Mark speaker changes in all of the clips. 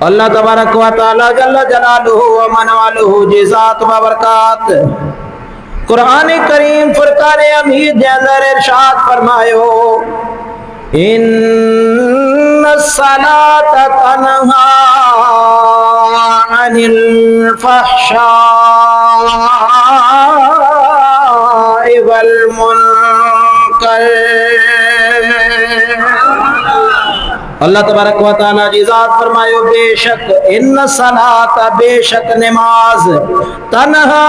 Speaker 1: अल्लाह तबारक व तआला जल्ल जलालुहु व मनवालुहु जी ज़ात व बरकात कुरान करीम फुरकान हमीद के अंदर इरशाद फरमायो इन्नस्सलात तन्हा अनिल फहशाइ वल मुनकर। अल्लाह तबारक व तआला जी ज़ात फरमायो बेशक इन्न सलात बेशक नमाज तन्हा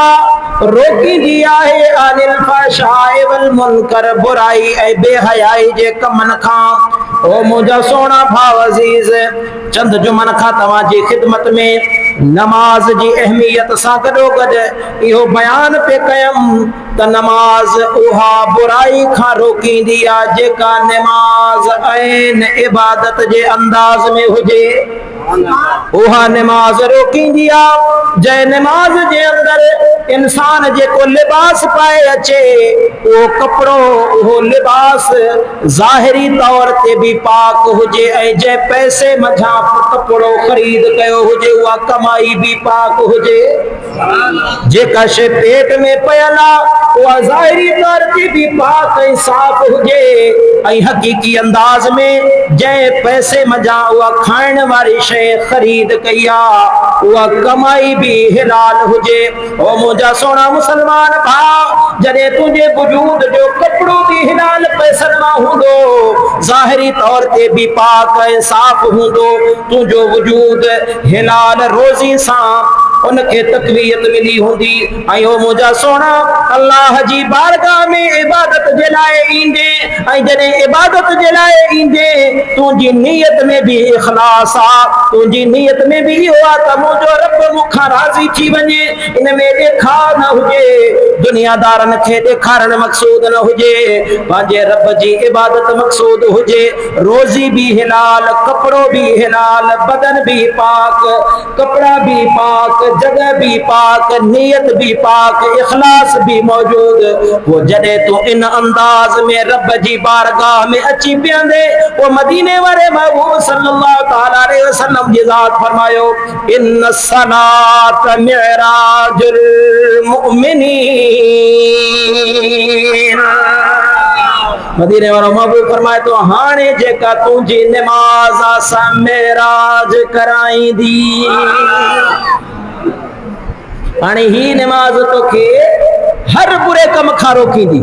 Speaker 1: रोकी दिया है अनिल फहशाइ वल मुनकर बुराई ए बेहयाई जे कमन खां। ओ मुझा सोना भाव अजीज चंद जुमन खां तवां जी खिदमत में नमाज जी अहमियत सां गडो गड इहो बयान पे कयम त नमाज उहा बुराई खां रोकींदी आ जेका नमाज ऐन इबादत जे अंदाज में हुजे। उहा नमाज रोकींदी आ जै नमाज जे अंदर इंसान जेको लिबास पाए अचे वो कपड़ो वो लिबास ज़ाहिरी तौर ते भी पाक हुजे ऐं जै पैसे मझा कपड़ो खरीद कयो हुजे उहा कमाई भी पाक हुजे। जेका शे पेट में पयल आ उहा ज़ाहिरी तौर ते भी पाक ऐं साफ हुजे ऐं हकीकी अंदाज में जै पैसे मझा उहा खाइण वारी शे खरीद कई आ उहा कमाई भी हिलाल हुजे। ओ मुझा सोना मुसलमान भाउ जॾहिं तुंहिंजे वजूद जो कपड़ो भी हिलाल पैसनि मां हूंदो ज़ाहिरी तौर ते भी पाक ऐं साफ़ हूंदो तुंहिंजो वजूद हिलाल रोज़ी सां उनखे तक़वियत मिली हूंदी। ऐं ओ मुझा सोना अल्लाह जी बारगाह में इबादत जे लाइ ईंदे ऐं जॾहिं इबादत जे लाइ ईंदे तुंहिंजी नीयत में भी इखलास आ तुंहिंजी नीयत में भी इहो आहे त मुंहिंजो रब मूंखां राज़ी थी वञे इन में ॾेखार न हुजे दुनियादारनि खे ॾेखारण मक़सूद न हुजे पंहिंजे रब जी इबादत मक़सूद हुजे। रोज़ी भी हिलाल कपड़ो भी हिलाल बदन भी पाक कपड़ा भी पाक जगह भी पाक नीयत भी पाक इखलास भी मौजूद वो जॾहिं तू इन अंदाज में रब जी बारगाह में अची पियंदे वो मदीने वारे महबूब सल्लल्लाहु तआला अलैहि वसल्लम जी ज़ात फरमायो इन्न सलात मिअराजुल मुमिनीन। मदीने वारो महबूब फरमाए तो हाणे जेका तुंहिंजी नमाज असां मेराज कराईंदी हाणे ही नमाज तोखे हर बुरे कम खां रोकींदी।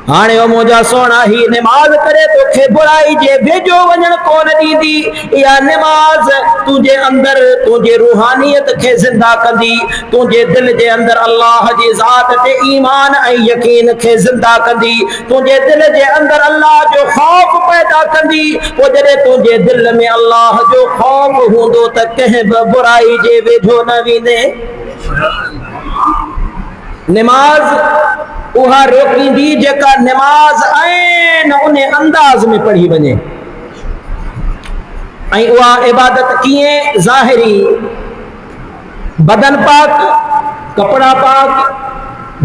Speaker 1: हाणे ओ मुंहिंजा सोना ही नमाज करे तोखे बुराई जे वेझो वञण कोन ॾींदी। इहा नमाज तुंहिंजे अंदर तुंहिंजे रूहानियत खे ज़िंदा कंदी तुंहिंजे दिल जे अंदर अल्लाह जी ज़ात ते ईमान ऐं यकीन खे ज़िंदा कंदी तुंहिंजे दिल जे अंदर अल्लाह जो ख़ौफ पैदा कंदी। पोइ जॾहिं तुंहिंजे दिल में अल्लाह जो ख़ौफ हूंदो त कंहिं बि बुराई जे वेझो न वेंदे। नमाज उहा रोकींदी जेका नमाज ऐन उन अंदाज में पढ़ी वञे ऐं उहा इबादत कीअं ज़ाहिरी बदन पाक कपड़ा पाक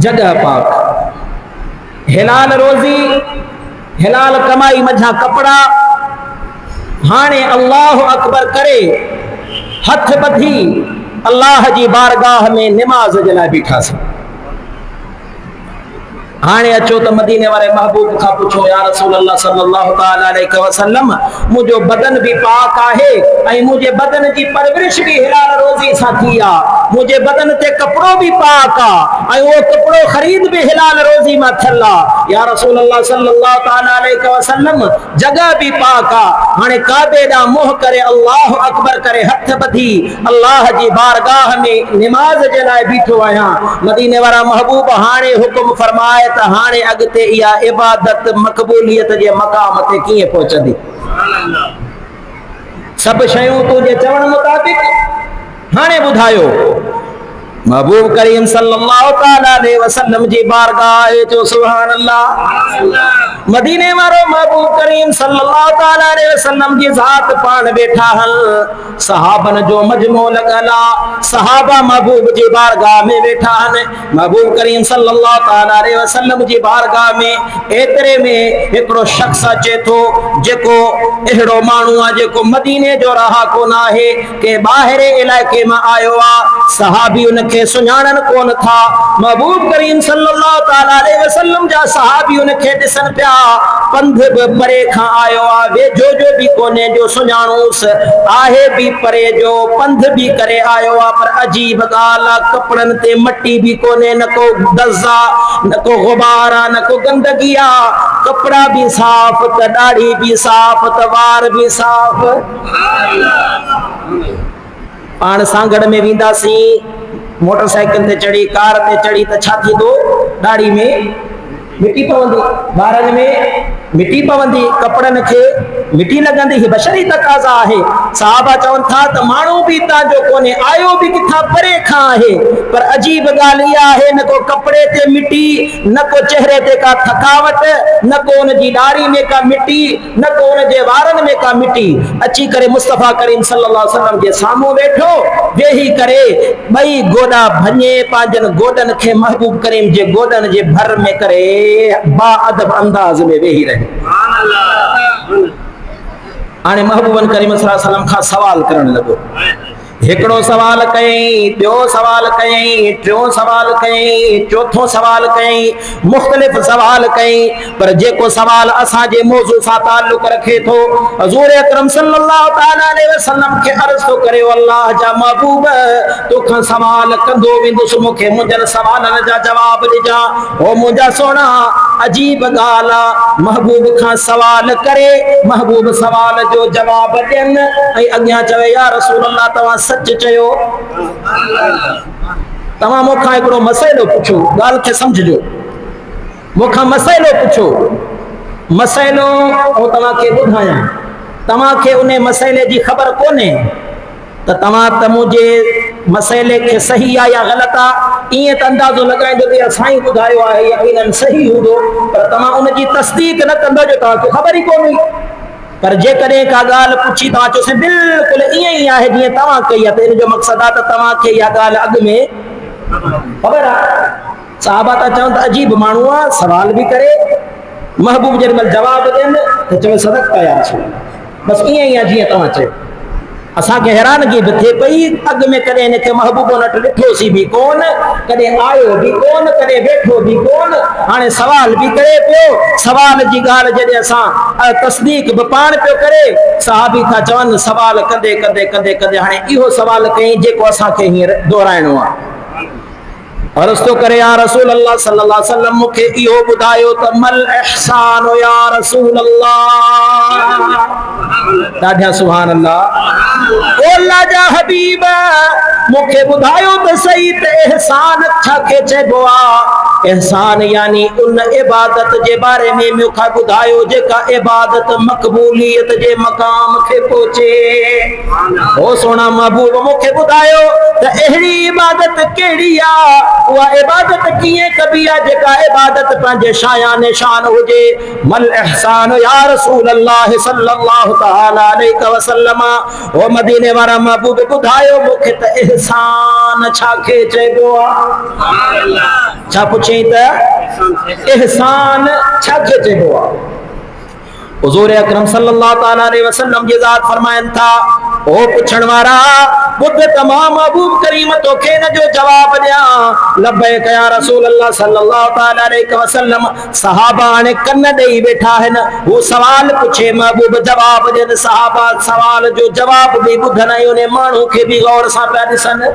Speaker 1: जगह पाक हिलाल रोज़ी हिलाल कमाई मझा कपड़ा। हाणे अल्लाह अकबर करे हथ ॿधी अल्लाह जी बारगाह में नमाज जे लाइ बीठासीं। हाणे अचो त मदीने वारे महबूब खां पुछो या रसूल अल्लाह सल्लल्लाहु तआला अलैहि वसल्लम मुंहिंजो बदन भी पाक आहे ऐं मुंहिंजे बदन जी परवरिश भी हिलाल रोज़ी सां थी आहे मुंहिंजे बदन ते कपड़ो भी पाक आहे ऐं उहो कपड़ो ख़रीद भी हिलाल रोज़ी मां थियल आहे या रसूल अल्लाह सल्लल्लाहु तआला अलैहि वसल्लम जगह भी पाक आहे। हाणे काबे ॾांहुं मुंह करे अल्लाह अकबर करे हथ ॿधी अल्लाह जी बारगाह में नमाज जे लाइ बीठो आहियां। मदीने वारा महबूब हाणे हुकुम फरमाए त हाणे अॻिते इहा इबादत मक़बूलियत जे मक़ाम ते कीअं पहुचंदी। सभु शयूं तुंहिंजे चवण मुताबिक़ हाणे ॿुधायो। महबूब करीम सल्लल्लाहु तआला अलैहि वसल्लम जी बारगाह जो सुभान अल्लाह मदीने वारो महबूब करीम सल्लल्लाहु ताला अलैहि वसल्लम जी ज़ात पान बैठा हल सहाबन जो मजमो लगला सहाबा महबूब जी बारगाह में बैठा हन महबूब करीम सल्लल्लाहु ताला अलैहि वसल्लम जी बारगाह में एतरे में एकड़ो शख्स अचे थो जेको एड़ो मानू आ जेको मदीने जो रहा कोन आहे के बाहरे इलाके में आयो आ सहाबी उनके सुञाणन कोन था महबूब करीम सल्लल्लाहु ताला अलैहि वसल्लम जा सहाबी उनके दिसन पिया पंध परे खां आयो आ वेझो जो भी कोने जो सुञाणूस आहे भी परे जो पंध भी करे आयो आ पर अजीब ॻाल्हि आ कपड़न ते मट्टी भी कोने न को दज़ा न को गुबार आ न को गंदगी आ कपड़ा भी साफ त दाढ़ी भी साफ त वार भी साफ पाण सांगड़ में वींदासीं मोटरसाइकिल ते चढ़ी कार ते चढ़ी त छा थींदो दाढ़ी में मिट्टी पवंदी वारनि में मिट्टी पवंदी कपड़न के मिट्टी लगंदी ही बशरी तकाजा है साहबा चवन था त मानू भी ता जो कोने आयो भी किथा परे खां है पर अजीब गाली है न को कपड़े ते मिट्टी न को चेहरे ते का थकावट न को उन जी दाढ़ी में का मिट्टी न को उन जे वारन में का मिट्टी अची करे मुस्तफा करीम सल्लल्लाहु अलैहि वसल्लम जे सामू बैठो वेही करे बई गोदा भने पाजन गोदन के महबूब करीम जे गोदन जे भर में करे बा अदब अंदाज में वेही रहे आने महबूबन करीम सल्लल्लाहु अलैहि वसल्लम का सवाल करण लगो एकड़ो सवाल कई बो सवाल कई टियों सवाल कई चौथो सवाल कई मुख्तलिफ सवाल कई पर जेको सवाल असा जे मौजू सा ताल्लुक रखे थो हुजूर अकरम सल्लल्लाहु ताला अलैहि वसल्लम के अर्ज तो करे अल्लाह जा महबूब तो खां सवाल कंदो विंदुस मुखे मुंजन सवालन जा जवाब ॾिजा ओ मुंजा सोना अजीब गाला महबूब खां सवाल करे महबूब सवाल जो जवाब ॾियन ऐं अॻियां चवे या रसूल अल्लाह तव्हां सच चयो तव्हां मूंखां हिकिड़ो मसइलो पुछो ॻाल्हि खे सम्झजो मूंखां मसइलो पुछो मसइलो ऐं तव्हांखे ॿुधायां तव्हांखे उन मसइले जी ख़बर कोन्हे त तव्हां त मुंहिंजे मसइले के सही आ या गलत आ इए त अंदाजो लगाइंदो कि असां ही ॿुधायो आहे यकीनन सही हूंदो पर तव्हां उन जी तस्दीक न कंदो जो तव्हांखे ख़बर ई कोन हुई पर जे कॾहिं का ॻाल्हि पुछी तव्हां चयोसि बिल्कुलु ईअं ई आहे जीअं तव्हां कई आहे त इन जो मक़सदु आहे त तव्हांखे इहा ॻाल्हि अॻु में ख़बर आहे साहबा था चवनि त अजीब माण्हू आहे सवाल बि करे महबूब जेॾी महिल जवाबु ॾियनि त चवे सदक कया बसि ईअं ई आहे जीअं तव्हां चयो असांखे हैरानगी बि थिए पई अॻु में कॾहिं हिनखे महबूब वटि ॾिठोसीं बि कोन कॾहिं आयो बि कोन कॾहिं वेठो बि कोन हाणे सवाल बि करे पियो सवाल जी ॻाल्हि जॾहिं असां तस्दीक बि पाण पियो करे साहबी था चवनि सवाल कंदे कंदे कंदे कंदे हाणे इहो सवाल कई जेको असांखे हींअर दोहराइणो आहे अर्ज़ तो करे या रसूल अल्लाह सल्लल्लाहु अलैहि वसल्लम मुखे इहो ॿुधायो त मल इहसान या रसूल अल्लाह ॾाढा सुभान अल्लाह ओ अल्लाह जा हबीब मुखे ॿुधायो त सही त इहसान छाखे चइबो आहे एहसान यानी उन इबादत जे बारे में मूंखां ॿुधायो जेका इबादत मक़बूलियत जे मक़ाम खे पहुचे ओ सोना महबूब मूंखे ॿुधायो त अहिड़ी इबादत कहिड़ी आहे उहा इबादत कीअं कबी आहे जेका इबादत पंहिंजे शायाने शान हुजे मल इहसान या रसूल अल्लाह सल्लल्लाहु तआला अलैहि वसल्लम ओ मदीने वारा महबूब ॿुधायो मूंखे त इहसान छाखे चइबो आहे छा पुछे त इहसान छाखे चइबो आहे हुजूर अकरम सल्लल्लाहु ताला अलैहि वसल्लम जी ज़ात फरमाइन था ओ पुछण वारा ॿुध तमाम महबूब करीम तोखे न जो जवाब ॾियां लब्बैक या रसूल अल्लाह सल्लल्लाहु ताला अलैहि वसल्लम सहाबा हाणे कन ॾेई वेठा आहिनि हू सवाल पुछे महबूब जवाब ॾियनि सहाबा सवाल जो जवाब बि ॿुधनि ऐं उन माण्हू खे बि गौर सां पिया ॾिसनि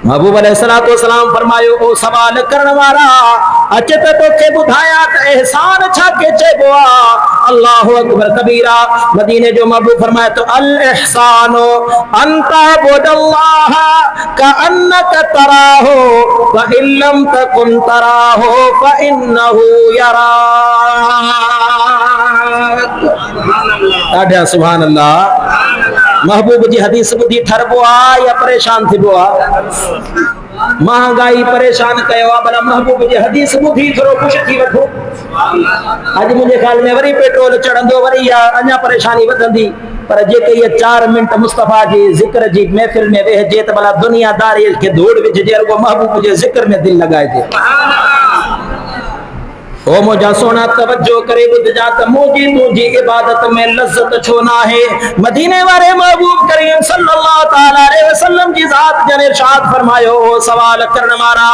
Speaker 1: महबूब अलैहिस्सलातु वस्सलाम फरमायो ओ सवाल करण वारा अच त तोखे ॿुधायां त एहसान छाखे चइबो आहे अल्लाहु अकबर कबीरा मदीने जो महबूब फरमाए तो अल इहसानु अंता बुदल्लाह कअन्नक तराहु व इल्लम तकुन तराहु फइन्नहु यराक ॾाढा सुभान अल्लाह महबूब जी हदीस ॿुधी ठरबो आहे या परेशान थिबो आहे महंगाई परेशान कयो आहे भला महबूब जी हदीस ॿुधी थोरो ख़ुशि थी वठो। अॼु मुंहिंजे ख़्याल में वरी पेट्रोल चढ़ंदो, वरी अञा परेशानी वधंदी। पर जेके ये 4 मिंट मुस्तफ़ा जी ज़िक्र जी महफ़िल में वेहजे त भला दुनियादारी खे धूड़ विझजे, रुगो महबूब जे ज़िक्र में दिल लगाइजे। ओ मुझा सोना तवज्जो करे ॿुधजा त मुंहिंजी तुंहिंजी इबादत में लज़्ज़त छो न आहे। मदीने वारे महबूब करीम सल्लल्लाहु तआला अलैहि वसल्लम जी ज़ात जने इरशाद फरमायो, ओ सवाल करण वारा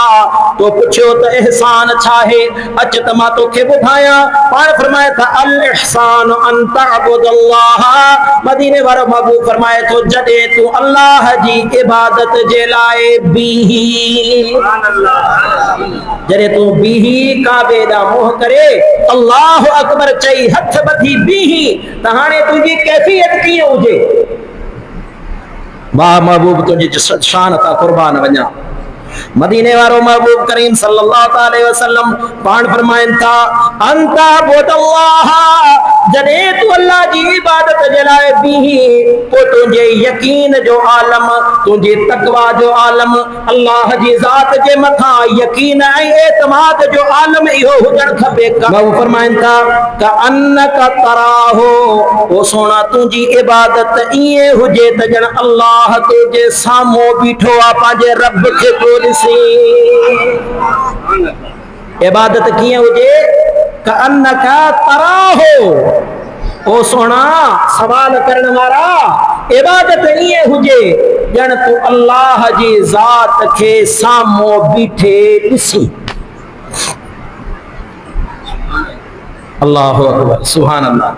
Speaker 1: तो पुछियो त इहसान छा आहे, अच त मां तोखे ॿुधायां। पाण फरमाए था अल इहसान अन तअबुदल्लाह। मदीने वारो महबूब फरमाए थो जॾहिं तूं अल्लाह जी इबादत जे लाइ बीही, जॾहिं तूं बीही काबे ॾांहुं मुंह करे अल्लाह अकबर चई हथ ॿधी बीही त हाणे तुंहिंजी कैफियत कीअं हुजे। वाह महबूब तुंहिंजी शान तां कुर्बान वञा। मदीने वारो महबूब करीम सल्लल्लाहु अलैहि वसल्लम पाण फरमाइन था अंता बुदल्लाह, जॾहिं तू अल्लाह जी इबादत जे लाइ बीही पोइ तुंहिंजे यकीन जो आलम, तुंहिंजे तकवा जो आलम, अल्लाह जी ज़ात जे मथां यकीन ऐं एतमाद जो आलम इहो हुजण खपे। वो फरमाइन था का अन्नक तराहो, ओ सोना तुंहिंजी इबादत ईअं हुजे त ॼण अल्लाह तुंहिंजे साम्हूं बीठो आहे, पंहिंजे रब खे तो ॾिसी। इबादत कीअं हुजे, का अन्नक तराहो, ओ सोना सवाल करण वारा इबादत ईअं हुजे ॼण तू अल्लाह जी ज़ात खे साम्हूं बीठे ॾिसी। अल्लाहु अकबर सुभान अल्लाह।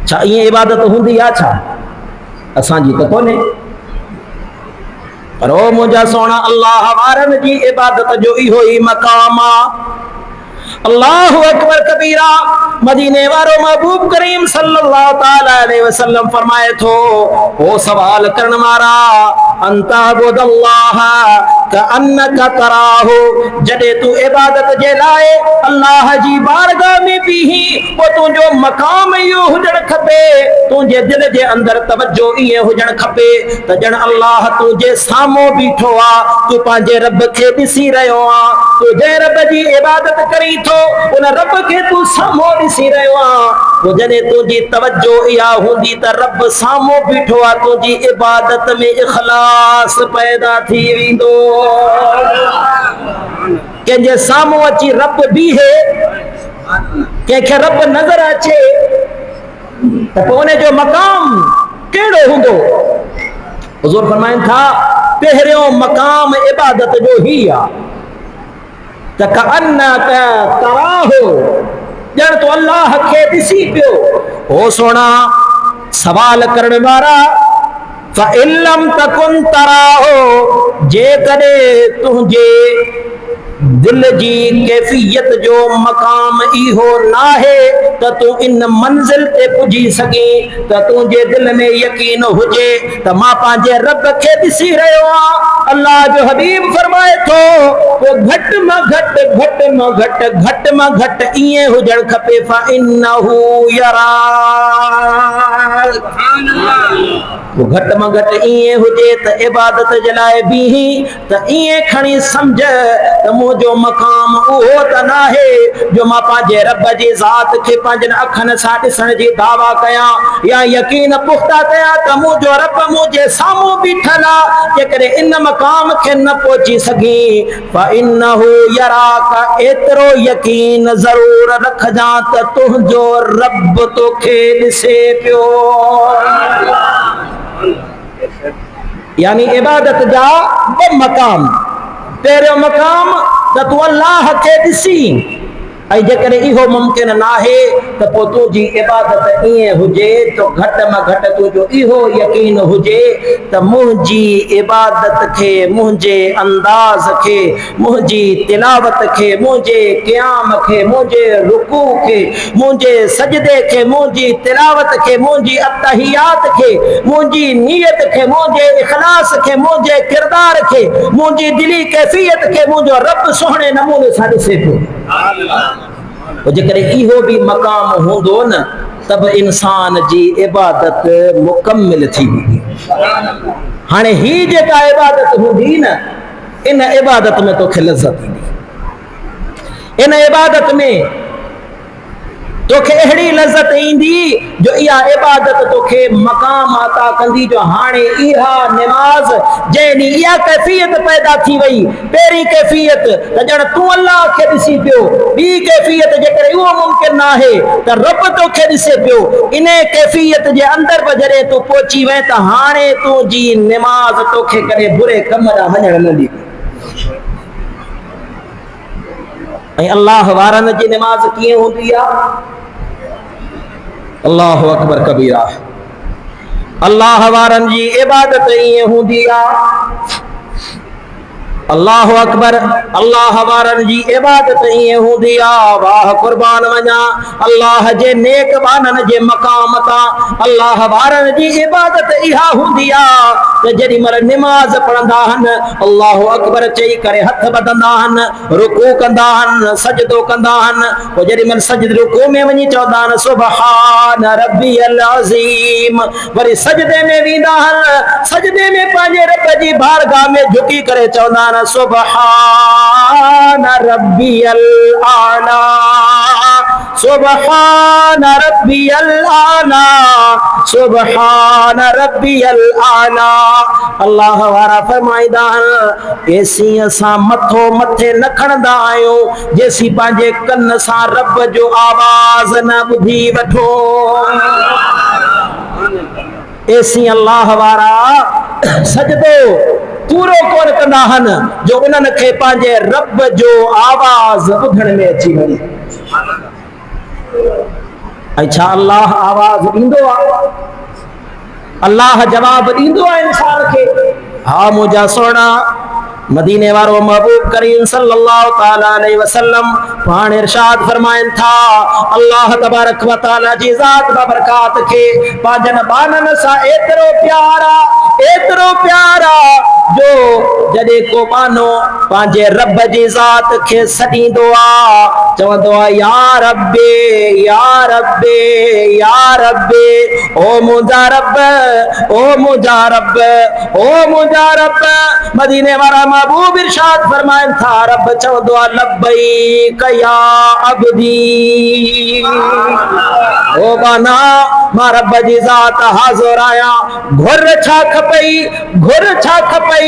Speaker 1: छा ईअं इबादत हूंदी आहे छा? असांजी त कोन्हे। पर ओ मुंहिंजा सोना अल्लाह वारनि जी इबादत जो इहो ई मक़ाम आहे। अल्लाहु अकबर कबीरा। मदीने वारो महबूब करीम सल्लल्लाहु तआला अलैहि वसल्लम फरमाए थो, ओ सवाल करण वारा अंता बुदल्लाह का अन्नक तराहो, जॾहिं तू इबादत जे लाइ अल्लाह जी बारगाह में बीही पोइ तुंहिंजो मक़ाम इहो हुजण खपे, तुंहिंजे दिल जे अंदर तवज्जो ईअं हुजण खपे त ॼण अल्लाह तुंहिंजे साम्हूं बीठो आहे, तू पंहिंजे रब खे ॾिसी रहियो आहे, तू जंहिं रब जी इबादत करी थो उन रब खे तू साम्हूं ॾिसी रहियो आहे। पोइ जॾहिं तुंहिंजी तवज्जो इहा हूंदी त रब साम्हूं बीठो आहे, तुंहिंजी इबादत में इख़लास पैदा थी वेंदो। कंहिंजे साम्हूं अची रब बीहे, कंहिंखे रब नज़र अचे त पोइ उन जो मक़ाम कहिड़ो हूंदो। हुज़ूर फरमाइनि था पहिरियों मक़ाम इबादत जो ही आहे त कअन्नक तराहो, ॼण तो अल्लाह खे ॾिसी पियो। ओ सोना सवाल करण वारा फ़इन लम तकुन तराहो, जेकॾहिं तुंहिंजे दिल जी कैफियत जो मक़ाम इहो नाहे त तूं इन मंज़िल ते पुॼी सघीं त तुंहिंजे दिल में यकीन हुजे त मां पंहिंजे रब खे ॾिसी रहियो आहियां। अल्लाह जो हबीब फरमाए थो पोइ घटि मां घटि घटि मां घटि घटि मां घटि ईअं हुजणु खपे फ़इन्नहु यरा, घटि मां घटि ईअं हुजे त इबादत जे लाइ बीही त ईअं खणी सम्झ त मुंहिंजो मक़ाम उहो त नाहे जो मां पंहिंजे रब जी ज़ात खे पंहिंजनि अखनि सां ॾिसण जी दावा कयां या यकीन पुख्ता कयां त मुंहिंजो रब मुंहिंजे साम्हूं बीठल आहे। जेकॾहिं इन मक़ाम खे न पहुची सघी फ़इन्नहु यराका, एतिरो यकीन ज़रूर रखजां त तुंहिंजो रब तोखे ॾिसे पियो। यानी इबादत जा ॿ मक़ाम, पहिरियों मक़ाम त तूं अल्लाह खे ॾिसी, ऐं जेकॾहिं इहो मुमकिन नाहे त पोइ तुंहिंजी इबादत ईअं हुजे तो घटि मां घटि तुंहिंजो इहो यकीन हुजे त मुंहिंजी इबादत खे, मुंहिंजे अंदाज़ खे, मुंहिंजी तिलावत खे, मुंहिंजे क़याम खे, मुंहिंजे रुकू खे, मुंहिंजे सजदे खे, मुंहिंजी तिलावत खे, मुंहिंजी अत्तहियात खे, मुंहिंजी नियत खे, मुंहिंजे इख़लास खे, मुंहिंजे किरदार खे, मुंहिंजी दिली कैफियत खे मुंहिंजो रब सुहिणे नमूने सां ॾिसे पियो। जेकॾहिं इहो बि मक़ाम हूंदो न तब इंसान जी इबादत मुकम्मिल थी वेंदी। हाणे ही जेका इबादत हूंदी न इन इबादत में तोखे लज़्ज़त ईंदी, इन इबादत में तोखे अहिड़ी लज़्ज़त ईंदी जो इहा इबादत तोखे मक़ाम अता कंदी जो हाणे इहा निमाज़ जंहिं ॾींहुं इहा कैफ़ियत पैदा थी वई, पहिरीं कैफ़ियत त ॼण तूं अल्लाह खे ॾिसी पियो, ॿी कैफ़ियत जेकॾहिं उहो मुमकिन न आहे त रब तोखे ॾिसे पियो, इन कैफ़ियत जे अंदरि बि जॾहिं तूं पहुची वएं त हाणे तुंहिंजी निमाज़ तोखे कॾहिं बुरे कम ॾांहुं वञण न ॾींदी। ऐं अल्लाह वारनि जी निमाज़ कीअं हूंदी आहे? अल्लाहु अकबर कबीरा। अल्लाह वारनि जी इबादत ईअं हूंदी आहे, अल्लाहु अकबर, अल्लाह वारनि जी इबादत ईअं हूंदी आहे, वाह कुर्बान वञा अल्लाह जे नेक बाननि जे मक़ाम तां अल्लाह वारनि जी इबादत इहा हूंदी आहे त जेॾी महिल निमाज़ पढ़ंदा आहिनि अल्लाहु अकबर चई करे हथ वधंदा आहिनि, रुकू कंदा आहिनि, सजदो कंदा आहिनि, पोइ जेॾी महिल सजदे रुकू में वञी चवंदा आहिनि सुबहान रब्बियल अज़ीम, वरी सजदे में वेंदा आहिनि, सजदे में पंहिंजे रब जी बारगाह में झुकी करे चवंदा आहिनि सुबहान रब्बियल आला, सुबहान रब्बियल आला, सुबहान रब्बियल आला। अल्लाह वारा फरमाईंदा आहिनि एसी असां मथो मथे न खणंदा आहियूं जेसी पंहिंजे कन सां रब जो आवाज़ न ॿुधी वठो। एसी अल्लाह वारा सजदो पूरो कोन कंदा आहिनि जो उन्हनि खे पंहिंजे रब जो आवाज़ ॿुधण में अची वञे। ऐं छा अल्लाह आवाज़ ॾींदो आहे? अल्लाह जवाब ॾींदो आहे इंसान खे? हा मुंहिंजा सोना मदीने वारो महबूब करीम सल्लल्लाहु ताला अलैहि वसल्लम पाण इरशाद फरमाइन था अल्लाह तबारक व तआला जी ज़ात बरकात खे पंहिंजनि बाननि सां एतिरो प्यारा जो जॾहिं को बानो पंहिंजे रब जी ज़ात खे सॾींदो आहे चवंदो आहे या रब्बे या रब्बे या रब्बे, ओ मुंहिंजा रब, ओ मुंहिंजा रब, ओ मुंहिंजा रब। मदीने वारा महबूब इरशाद फरमाइन था रब चवंदो आहे लब्बैक या अब्दी, ओ बाना मां रब जी ज़ात हाज़िर आहियां, घुर छा खपई, घुर छा खपई,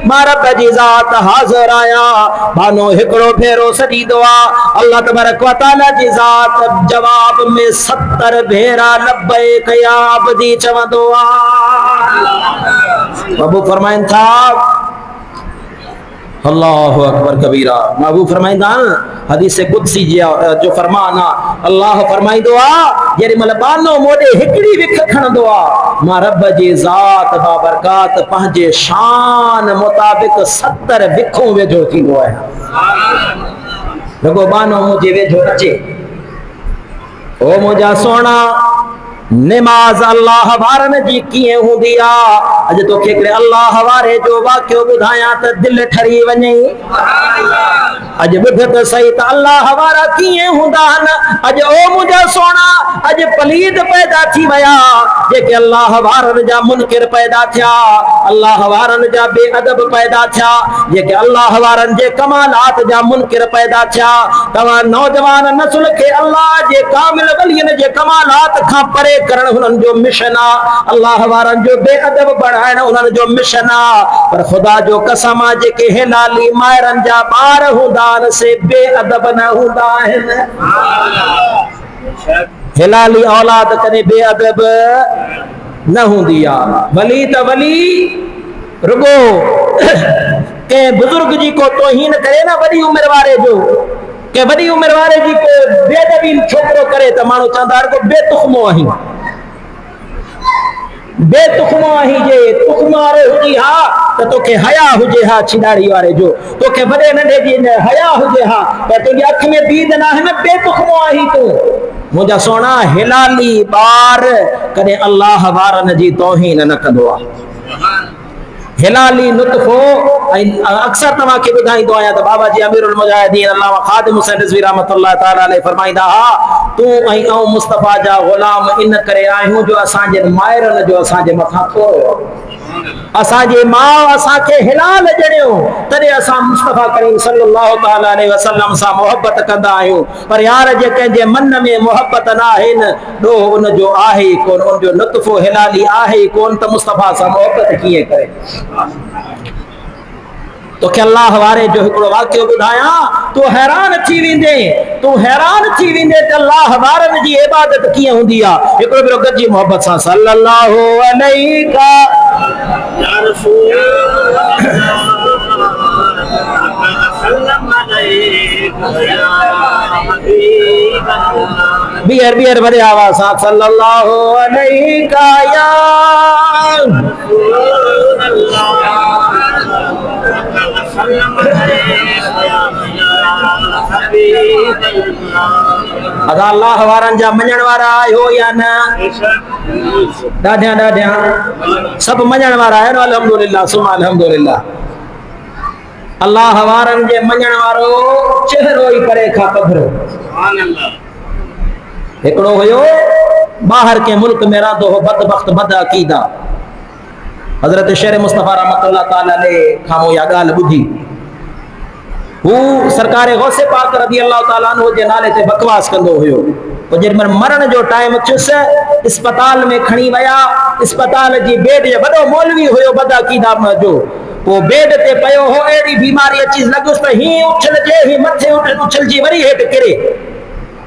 Speaker 1: मां रब जी ज़ात हाज़िर आहियां। बानो हिकिड़ो भेरो सॾींदो आहे, अल्लाह तबारक व तआला जी ज़ात जवाब में 70 भेरा लब्बैक या अब्दी चवंदो आहे। बाबू फरमाइन था अल्लाहु अकबर कबीरा। महबूब फरमाईंदा हदीस कुदसी जो फरमान आहे, अल्लाह फरमाईंदो आहे जेॾी महिल बानो मोॾे हिकिड़ी विख खणंदो आहे मां रब जी ज़ात बाबरकात पंहिंजे शान मुताबिक़ 70 विखूं वेझो थींदो आहे। रुगो बानो मुंहिंजे वेझो अचे। ओ मुंहिंजा सोना निमाज़ अल्लाह वारनि जी कीअं हूंदी आहे? अॼु तोखे हिकिड़े अल्लाह वारे जो वाक़ियो ॿुधायां त दिलि ठरी वञे। अॼु ॿुध त सही त अल्लाह वारा कीअं हूंदा आहिनि। अॼु ओ मुंहिंजा सोना अॼु पलीद पैदा थी विया जेके अल्लाह वारनि जा मुनकिर पैदा थिया, अल्लाह वारनि जा बेअदब पैदा थिया, जेके अल्लाह वारनि जे कमालात जा मुनकिर पैदा थिया। तव्हां नौजवान नस्ल खे अल्लाह जे कामिल वलियनि जे कमालात खां परे करण हुननि जो मिशन आहे, अल्लाह वारनि जो बेअदब बढ़ाइण हुननि जो मिशन आहे। पर ख़ुदा जो कसम आहे जेके हेलाली मायरनि जा ॿार हूंदा आहिनि से बेअदब न हूंदा आहिनि। हेलाली औलाद कॾहिं बेअदब न हूंदी आहे। वली त वली रुगो कंहिं बुजुर्ग जी को तोहीन करे न वॾी उमिरि वारे जो, के वॾी उमिरि वारे जी को बेअदबी छोकिरो करे त माण्हू चवंदा रुगो बेतुखमो आहीं, बेतुखमो आहीं। जे तुखम वारो हुजी हा त तोखे हया हुजे हा छिनाड़ी वारे जो, तोखे वॾे नंढे जी हया हुजे हा त तुंहिंजी अख में दीद न आहे न, बेतुखमो आहीं तूं। मुंहिंजा सोना हिलाली ॿार कॾहिं अल्लाह वारनि जी तौहीन न कंदो आहे। हिलाली नुतफ़ो अक्सर तव्हांखे ॿुधाईंदो आहियां त बाबा जी अमीरुल मुजाहिदीन अल्लामा ख़ादिम हुसैन रिज़वी रहमतुल्लाह ताला अलैहि फरमाईंदा हा तूं ऐं मुस्तफ़ा जा ग़ुलाम इन करे आहियूं जो असांजे मायरनि जो असांजे मथां थोरो असांजे मां असांखे हिलाल जणियो तॾहिं असां मुस्तफ़ा करीम सल्लल्लाहु तआला अलैहि वसल्लम सां मोहब्बत कंदा आहियूं। पर यार जे कंहिंजे मन में मोहब्बत न आहे न ॾोह उन जो आहे ई कोन, उन जो लुत्फ़ो हिलाली आहे ई कोन त मुस्तफ़ा सां मोहब्बत कीअं करे। तोखे अल्लाह वारे जो हिकिड़ो वाक़ियो ॿुधायां, तूं हैरान थी वेंदे त अल्लाह वारनि जी इबादत कीअं हूंदी आहे। हिकिड़ो भेरो गॾिजी मोहब्बत सां सल्लल्लाहु अलैहि या रसूल बियर भरे आवाज़ सां सल्लल्लाहु अलैहि या अदा अल्लाह वारनि जा मञण वारा आहियो या न? ॾाढिया सभु मञण वारा आहिनि। अल्हम्दुलिल्लाह सुमा अल्हम्दुलिल्लाह। अल्लाह वारनि जे मञण वारो चेहरो ई परे खां पधरो। हिकिड़ो हुयो ॿाहिरि के मुल्क में रहंदो हो बदबख्त बद अकीदा। हज़रत शेर मुस्तफ़ा रहमतुल्लाह ताला अलैहि खां इहा ॻाल्हि ॿुधी। हू सरकार गौसे पाक रज़ी अल्लाह ताला अन्हु जे नाले ते बकवास कंदो हुयो। पोइ जॾहिं मरण जो टाइम थियुसि अस्पताल में खणी विया। अस्पताल जी बेड जो वॾो मौलवी हुयो बद अकीदा जो। पोइ बेड ते पियो हो, अहिड़ी बीमारी अची लॻुसि त हीअं उछलजे, हीअं मथे उछलजी वरी हेठि किरे।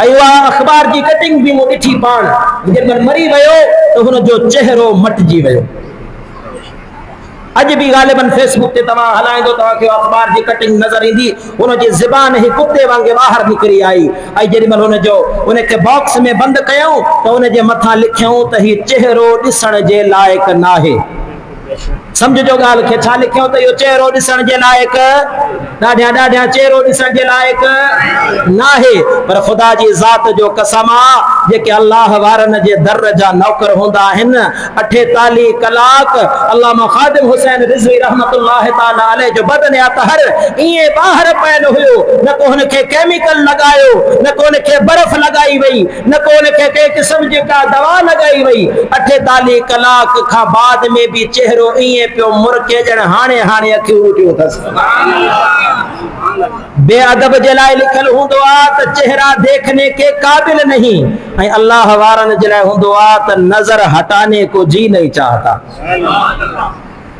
Speaker 1: ऐं उहा अख़बार जी कटिंग बि मूं ॾिठी पाण। जॾहिं मरी वियो त हुनजो चेहरो मटिजी वियो। अॼु बि ग़ालिबन फेसबुक ते तव्हां हलाईंदो तव्हांखे अख़बार जी कटिंग नज़र ईंदी। हुनजी ज़बान ही कुते वांगुरु ॿाहिरि निकिरी आई। ऐं जेॾीमहिल हुनखे बॉक्स में बंदि कयूं त हुनजे मथां लिखियऊं त हीउ चेहरो ॾिसण जे लाइक़ु नाहे। सम्झो ॻाल्हि खे, छा लिखियो त इहो चेहरो ॾिसण जे लाइक़ु, ॾाढिया चेहरो ॾिसण जे लाइक़ु नाहे। पर ख़ुदा जी ज़ात जो कसम आहे, जेके अल्लाह वारनि जे दर जा नौकर हूंदा आहिनि 48 कलाक अल्लामा ख़ादिम हुसैन रिज़वी रहमतुल्लाह ताला अलैहि जो बदन या तहर ईअं ॿाहिरि पयल हुयो। न को हुनखे केमिकल लॻायो, न को हुनखे बर्फ़ लॻाई वई, न को हुनखे कंहिं क़िस्म जी का दवा लॻाई वई। 48 कलाक खां बाद में बि चेहरो ईअं पियो मुरके ॼण हाणे अखियूं उठियूं अथसि। बेअदब जे लाइ लिखियल हूंदो आहे त चेहरा देखने के काबिल नहीं, ऐं अल्लाह वारनि जे लाइ हूंदो आहे त नज़र हटाने को जी नहीं चाहता।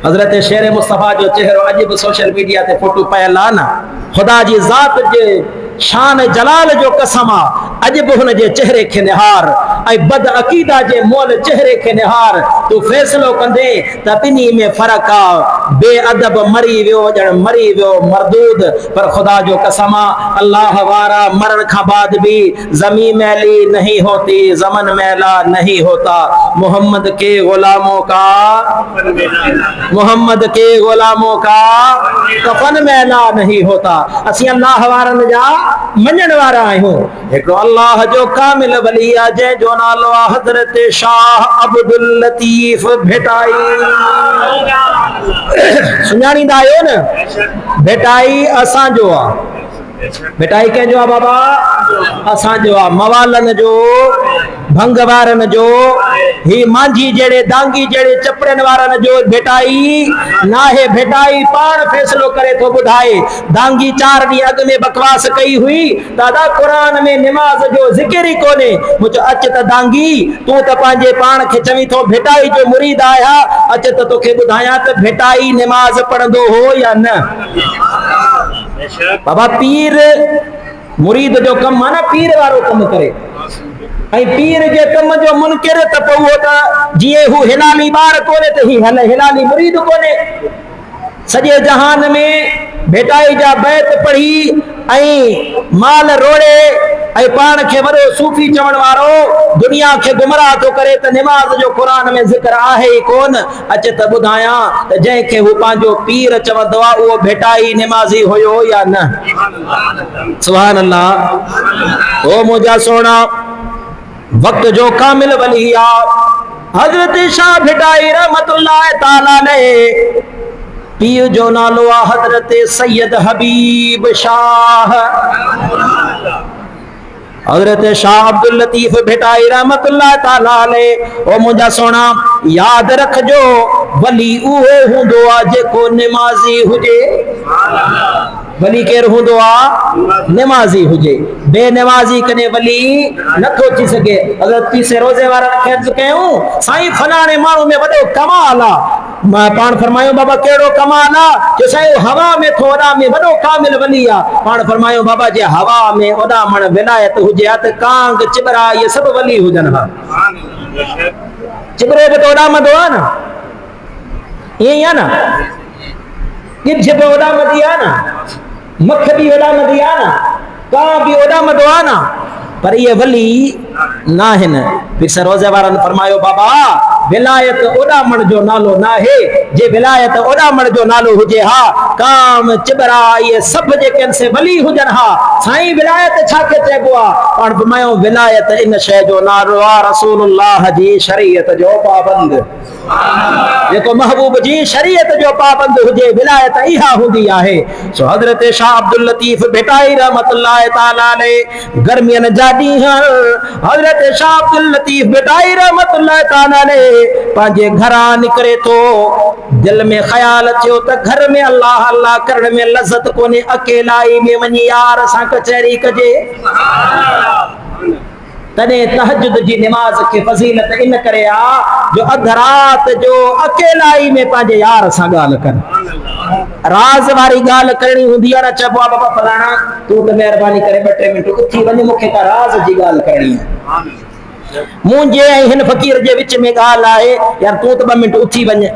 Speaker 1: हज़रत शेर मुस्तफ़ा जो चेहरो अॼु बि सोशल मीडिया ते फोटो पयल आहे न। ख़ुदा जी ज़ात जे शान जलाल जो कसम आहे, अॼु बि हुनजे चेहरे खे निहार ऐं बद अकीदा जे मोल चेहरे खे निहार। तूं फ़ैसिलो कंदे त ॿिन्ही में फ़र्क़ु आहे। बेअदब मरी वियो ॼण मरी वियो मरदूद। पर ख़ुदा जो कसम आहे, अल्लाह वारा मरण खां बाद भी ज़मीन मैली नहीं होती, ज़मन मैला नहीं होता। मोहम्मद के गुलामों का कफन मैला नहीं होता। असीं अल्लाह वारनि जा मञण वारा आहियूं। हिकिड़ो अल्लाह जो कामिल वली आहे जंहिंजो नालो आहे हज़रत शाह अब्दुल लतीफ़ भेटाई। सुञाणींदा आहियो न? भेटाई असांजो आहे। भेटाई कंहिंजो आहे बाबा? असांजो आहे। मवालनि जो, भंग वारनि जो, ही मांझी जहिड़े दांगी जहिड़े चपड़नि वारनि जो भेटाई नाहे। भेटाई पाण फ़ैसिलो करे थो ॿुधाए। दांगी 4 ॾींहं अॻु में बकवास कई हुई, दादा क़ुरान में निमाज़ जो ज़िक्र ई कोन्हे। मुंहिंजो अच त दांगी, तूं त पंहिंजे पाण खे चवीं थो भेटाई जो मुरीद आहिया। अच त तोखे ॿुधायां त भेटाई निमाज़ पढ़ंदो हो या न? बाबा पीर मुरीद जो कमु आहे न, पीर वारो कमु करे। ऐं पीर जे कम जो मुनकिर त पोइ उहो त जीअं हू हिलाली ॿार कोन्हे त ही हिलाली मुरीद कोन्हे। सॼे जहान में भेटाई जा बैत पढ़ी ऐं माल रोड़े ऐं पाण खे वॾो सूफ़ी चवण वारो दुनिया खे गुमराह थो करे त निमाज़ जो क़ुरान में ज़िक्र आहे ई कोन। अच त ॿुधायां त जंहिंखे हू पंहिंजो पीर चवंदो आहे उहो भेटाई निमाज़ी हुयो या न? सुभान अल्लाह। ओ मुंहिंजा सोना, वक्त जो कामिल वली आहे हज़रत शाह भेटाई रहमतुल्लाह ताला अलैहि। पीर जो नालो आहे हज़रत सैयद हबीब शाह। हज़रत शाह अब्दुल लतीफ़ भेटाई रहमतुल्लाह ताला अलैहि। ओ मुंहिंजा सोना, यादि रखजो वली उहो हूंदो आ जेको निमाज़ी हुजे। वली केर हूंदो आ? निमाज़ी हुजे। बेनिमाज़ी कने वली नथो थी सके। अगर तीसरे रोज़े वारा खे अर्ज़ कयूं साईं फलाणे माण्हू में वॾो कमाल आ, मां पाण फरमायो बाबा कहिड़ो कमाल आ? जो साईं हवा में थो ओॾा में वॾो कामिल वली आ। पाण फरमायो बाबा जे हवा में ओॾा मण विलायत हुजे हा त कांग चिबरा ये सभु वली हुजनि हा। चिबरो बि त ओॾा मदो आ न, ईअं ई आ न, गिझ बि ओॾा मदी आ न, मख भी ओॾा मदी आ न, कां भी ओॾा मदो आ न, पर ये वली नाहिन। फिर सरोज़े वारन फरमायो बाबा विलायत ओॾा मण जो नालो नाहे। जे विलायत ओॾा मण जो नालो हुजे हा, काम चिबरा ये सब जेके से वली हुजन हा, साईं विलायत छाके चइबो आ? पाण फरमायो विलायत इन शय जो नालो आ रसूलुल्लाह जी शरीयत जो पाबंद। जेको महबूब जी शरीयत जो पाबंद हुजे विलायत इहा हुंदी आहे। सो हजरत शाह अब्दुल लतीफ भेटाई रहमतुल्लाह ताला अलैह गर्मियन जा ॾींहं हजरत शाह अब्दुल लतीफ भेटाई रहमतुल्लाह ताला अलैह पंहिंजे घरां निकिरे थो। दिल में ख्याल थियो त घर में अल्लाह अल्लाह करण में लज़त कोन्हे, अकेलाई में वञी यार सां कचहरी कजे। तने तहज्जुद जी नमाज के फजीलत इन करे आ जो अध रात जो अकेलाई में पंहिंजे यार सां ॻाल्हि कनि। राज वारी ॻाल्हि करणी हूंदी आहे न, चइबो आहे बाबा फलाणा तूं त महिरबानी करे 2-3 मिंट उथी वञ, मूंखे का राज जी ॻाल्हि करणी आहे। मुंहिंजे ऐं हिन फ़कीर जे विच में ॻाल्हि आहे, यार तूं त 2 मिंट उथी वञ।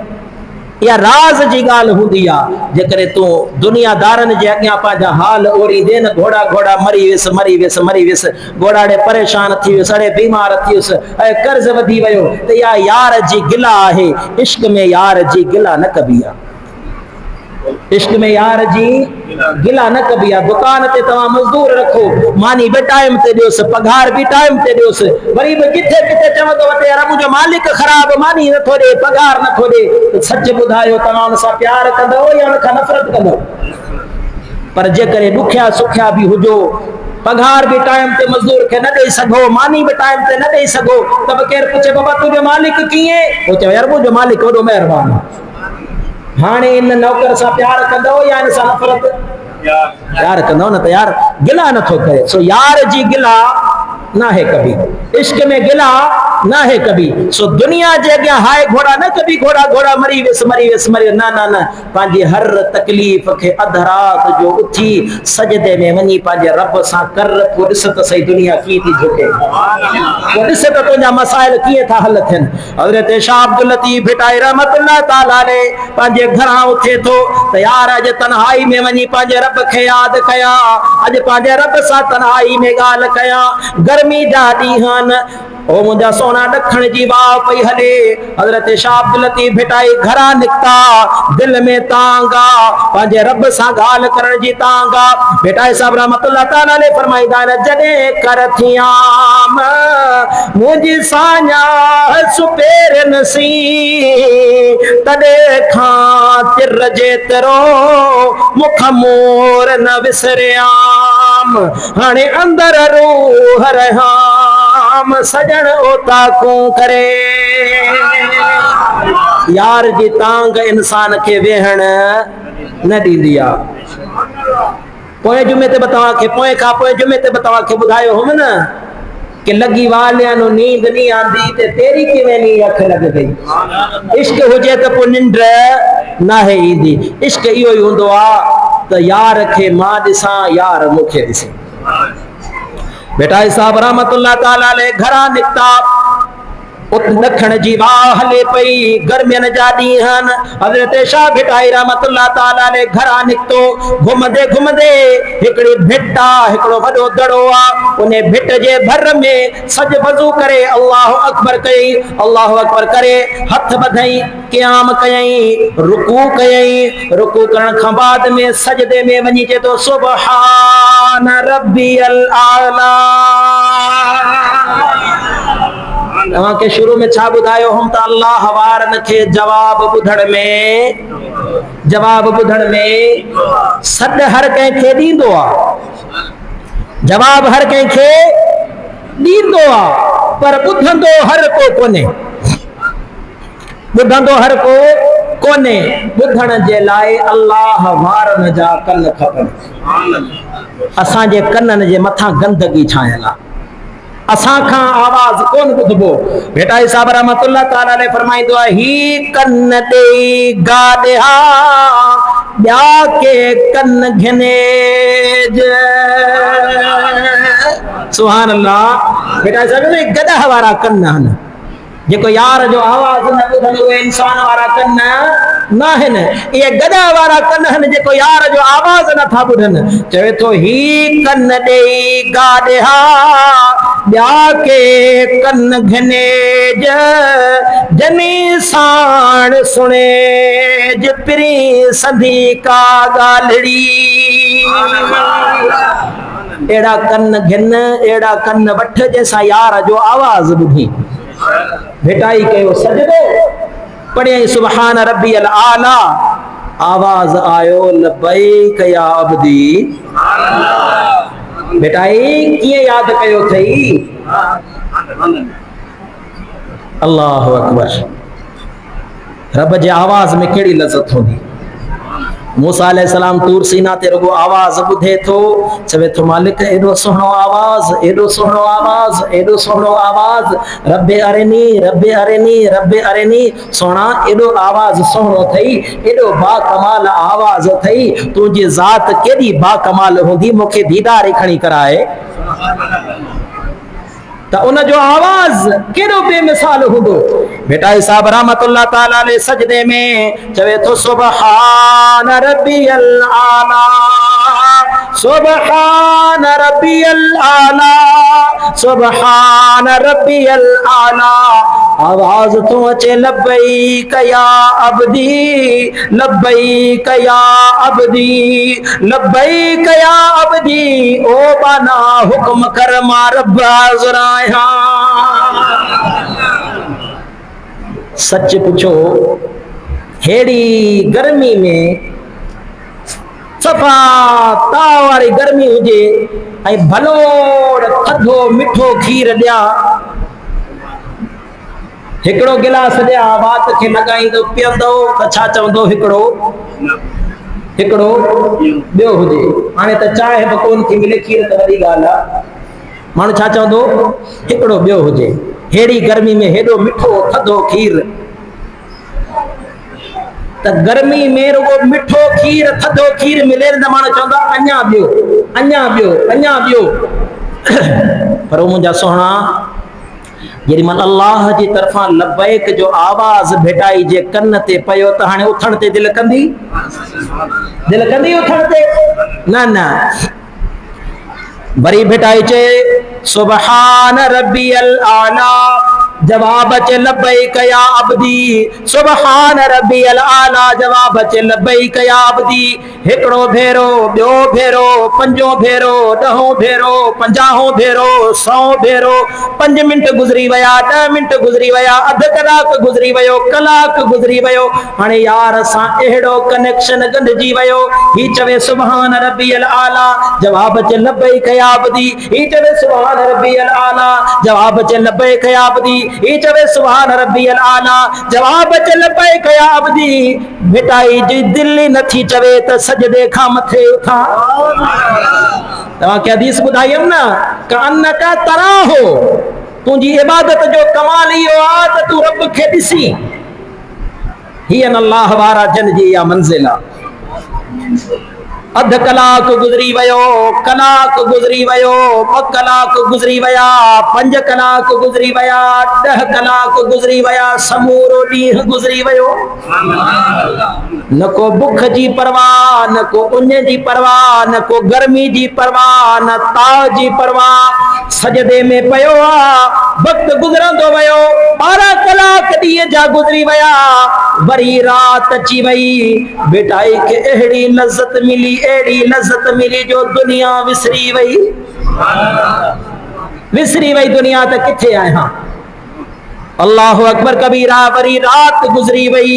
Speaker 1: या राज जी ॻाल्हि हूंदी आहे। जेकॾहिं तूं दुनियादारनि जे अॻियां पंहिंजा हाल ओरींदे न, घोड़ा घोड़ा मरी वियुसि मरी वियुसि मरी वियुसि, घोड़ा ॾे परेशान थी वियुसि, अड़े बीमार थी वियुसि, ऐं कर्ज़ वधी वियो, त इहा यार जी गिला आहे। इश्क में यार जी गिला न कबी आहे। इश्क में यार जी गिला न कबी आहे। दुकान ते तव्हां मज़दूर रखो, मानी बि टाइम ते ॾियोसि, पघार बि टाइम ते ॾियोसि, वरी बि किथे किथे चवंदो वटे यार मुंहिंजो मालिक ख़राब, मानी नथो ॾे, पघार नथो ॾे, त सच ॿुधायो तव्हां हुन सां प्यार कंदव या हुन खां नफ़रत कंदव? पर जेकॾहिं ॾुखिया सुखिया बि हुजो, पघार भी टाइम ते मजदूर खे न ॾेई सघो, मानी भी टाइम ते न ॾेई सघो, त बि केरु पुछे बाबा तुंहिंजो मालिक कीअं? पोइ चओ यार मुंहिंजो मालिक वॾो महिरबान आहे। हाणे इन नौकर सां प्यार कंदव या इन सां नफ़रत? प्यार कंदव न, त यार गिला नथो करे। सो यार जी गिला नाहे कभी, इश्क में गिला नाहे कभी। सो दुनिया जे अॻियां हाय घोड़ा न कभी, घोड़ा घोड़ा मरी वियुसि मरी वियुसि मरी, न न न, पंहिंजी हर तकलीफ़ खे अध रात जो उथी सजदे में वञी पंहिंजे रब सां कर, पोइ ॾिस त सही दुनिया कीअं थी झुके, पोइ ॾिस त तुंहिंजा मसाइल कीअं था हल थियनि। हज़रत शाह अब्दुल लतीफ भेटाई रहमतुल्लाह ताला अलैह पंहिंजे घरां उथे थो त यार अॼु तन्हाई में वञी पंहिंजे रब खे यादि कयां, अॼु पंहिंजे रब सां तन्हाई में ॻाल्हि कयां। गर्मी जा ॾींहं ओ मुंहिंजा सोना ॾखण जी वाह पई हले। हज़रत शाह अब्दुल लतीफ भेटाई घरां निकिता, दिल में तांग आ, पंहिंजे रब सां ॻाल्हि करण जी तांग आ। भेटाई साहब रहमतुल्लाह ताला अलैह फरमाईंदा आहिनि जॾहिं कर थियाम मुंहिंजी साञा सुपेरनि सी, तॾहिं खां तिर जेतिरो मुख मोर न विसरियाम, हाणे अंदर रूह रहाम सजण ओताकूं करे। यार जी तांग इंसान खे वेहण न ॾींदी आहे। पोएं जुमे ते तव्हांखे पोएं खां पोएं जुमे ते तव्हांखे ॿुधायो हुम न कि लगी वालियां नु नींद नहीं आंदी ते तेरी किवें नी अख लग गई। इश्क हुजे त पोइ निंड नाहे ईंदी। इश्क इहो ई हूंदो आहे त यार खे मां ॾिसां, यार मूंखे ॾिसे। भेटाई साहब रहमतुल्लाह ताला अलैह घरां निकिता, ॾखण जी वाह हले पई, गर्मियन जा ॾींहं। हज़रत शाह भेटाई रहमतुल्लाह ताला अलैह घरां निकितो, घुमंदे घुमंदे हिकिड़ी भिट आहे, हिकिड़ो वॾो दड़ो आहे, उन भिट जे भर में सज वज़ू करे अल्लाहु अकबर कई, अल्लाहु अकबर करे हथ वधई, क़याम कयई, रुकू कयई, रुकू करण खां बाद में सजदे में वञी चए थो सुबहान रब्बियल आला। तव्हांखे शुरू में छा ॿुधायो हुम त अल्लाह वारनि खे जवाब ॿुधण में सॾ हर कंहिंखे ॾींदो आहे, जवाब हर कंहिंखे ॾींदो आहे, पर ॿुधंदो हर को कोन्हे, ॿुधंदो हर को कोने बुधण जे लाए अल्लाह वारन जा कन खपन असां जे कनन जे मथा गंदगी छायल आ असां खां आवाज कोन बुधबो भेटाई साहब रहमतुल्लाह ताला ने फरमाइंदो आहे ही कन दे गाॾिया ॿिया के कन घिने सुभान अल्लाह भेटाई साहब गदह वारा कन आहिनि जेको यार जो आवाज न ॿुधनि उहे इंसान वारा कन न आहिनि इहे गदह वारा कन आहिनि जेको यार जो आवाज नथा ॿुधनि चवे थो ही कन ॾेई गाॾिया ॿिया के कन घने जनी साण सुणे जिपरी संधी का ॻाल्हिड़ी अहिड़ा कन घिन अहिड़ा कन वठ जंहिंसां यार जो आवाज़ ॿुधी भेटाई कयो सजदो पढ़ियई सुभान रब्बियल आला आवाज़ आयो लब्बैक या अब्दी भेटाई कीअं यादि कयो अथई अल्लाहु अकबर रब जे आवाज़ में कहिड़ी लज़त हूंदी मूसा अलैहिस्सलाम तूर सीना ते रुगो आवाज़ ॿुधे थो चवे थो मालिक एॾो सुहिणो आवाज़ एॾो सुहिणो आवाज़ एॾो सुहिणो आवाज़ रब्बे अरेनी रब्बे अरेनी रब्बे अरेनी सोना एॾो आवाज़ सुहिणो अथई एॾो बाकमाल आवाज़ अथई तुंहिंजी ज़ात केॾी बाकमाल हूंदी मूंखे दीदार खणी कराए त उन जो आवाज़ केॾो बेमिसाल हूंदो बेटा साहब रहमतुल्लाह ताला अलैह सजदे में चवे थो सुभान रब्बियल आला सुभान रब्बियल आला सुभान रब्बियल आला आवाज तो अचे लब्बैक या अब्दी लब्बैक या अब्दी लब्बैक या अब्दी ओ बाना हुक्म कर मा रब हाज़िर आया सच पूछो हेड़ी गर्मी में सफा ताव वारी गर्मी हुजे ऐं भलोड़ थधो मिठो खीर ॾिया हिकिड़ो गिलास ॾिया वात खे लॻाईंदो पीअंदो त छा चवंदो हिकिड़ो ॿियो हुजे हाणे त चांहि बि कोन थी मिले खीर त वॾी ॻाल्हि आहे माण्हू छा चवंदो हिकिड़ो ॿियो हुजे हेड़ी गर्मी में हेॾो मिठो थधो खीर त गर्मी में रुगो मिठो खीर थधो खीर मिले त माण्हू चवंदो अञा ॿियो अञा ॿियो अञा ॿियो पर मुंहिंजा सुहिणा जेॾीमहिल अल्लाह जी तरफ़ां लब्बैक जो आवाज़ भेटाई जे कन ते पियो त हाणे उथण ते दिलि कंदी उथण ते न वरी भेटाई चए सुभान रब्बियल आला जवाब अचे लब्बैक या अब्दी सुभान रब्बियल आला जवाब अचे लब्बैक या अब्दी हिकिड़ो भेरो ॿियो भेरो पंजो भेरो ॾहों भेरो 50 भेरो 100 भेरो 5 मिंट गुज़री विया 10 मिंट गुज़री विया अधु कलाक गुज़री वियो कलाक गुज़री वियो हाणे यार सां अहिड़ो कनेक्शन गंढिजी वियो ही चवे सुभान रब्बियल आला जवाब अचे लब्बैक या अब्दी ही चवे सुभान रब्बियल आला जवाब अचे लब्बैक या अब्दी ही चवे सुभान रब्बियल आला जवाब अचे लब्बैक या अब्दी भेटाई जी दिल्ली नथी चवे त सजदे खां मथे उथा तव्हांखे हदीस ॿुधायमि न कअन्नका तराहो तुंहिंजी इबादत जो कमाल इहो आहे त तूं रब खे ॾिसी ही अल्लाह वारा जन जी इहा मंज़िल आहे अध कलाक गुज़री वियो कलाक गुज़री वियो 2 कलाक गुज़री विया 5 कलाक गुज़री विया 10 कलाक गुज़री विया समूरो ॾींहुं गुज़री वियो न को बुख जी परवाह न को उन जी परवाह न को गर्मी जी परवाह न ताव जी परवाह सजदे में पियो आहे वक़्तु गुज़रंदो वियो 12 कलाक ॾींहं जा गुज़री विया वरी रात अची वई बेटाई खे अहिड़ी लज़त मिली जो दुनिया विसरी वई दुनिया त किथे आहियां अल्लाहु अकबर कबीरा वरी रात गुज़री वई